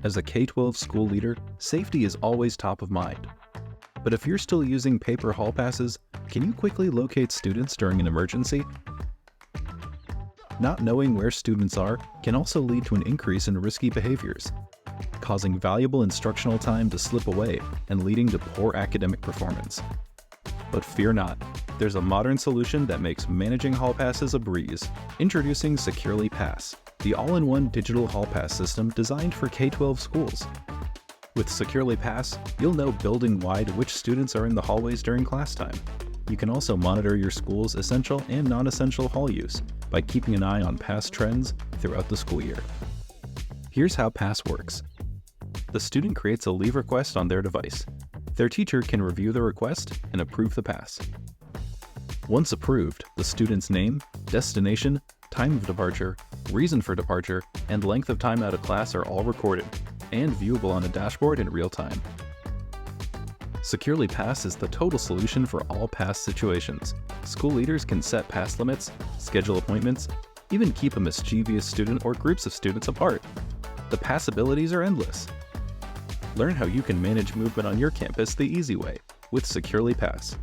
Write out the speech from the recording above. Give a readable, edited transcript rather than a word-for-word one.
As a K-12 school leader, safety is always top of mind. But if you're still using paper hall passes, can you quickly locate students during an emergency? Not knowing where students are can also lead to an increase in risky behaviors, causing valuable instructional time to slip away and leading to poor academic performance. But fear not, there's a modern solution that makes managing hall passes a breeze. Introducing Securely Pass, the all-in-one digital hall pass system designed for K-12 schools. With Securely Pass, you'll know building-wide which students are in the hallways during class time. You can also monitor your school's essential and non-essential hall use by keeping an eye on past trends throughout the school year. Here's how Pass works. The student creates a leave request on their device. Their teacher can review the request and approve the pass. Once approved, the student's name, destination, time of departure, reason for departure, and length of time out of class are all recorded and viewable on a dashboard in real time. Securely Pass is the total solution for all pass situations. School leaders can set pass limits, schedule appointments, even keep a mischievous student or groups of students apart. The possibilities are endless. Learn how you can manage movement on your campus the easy way with Securely Pass.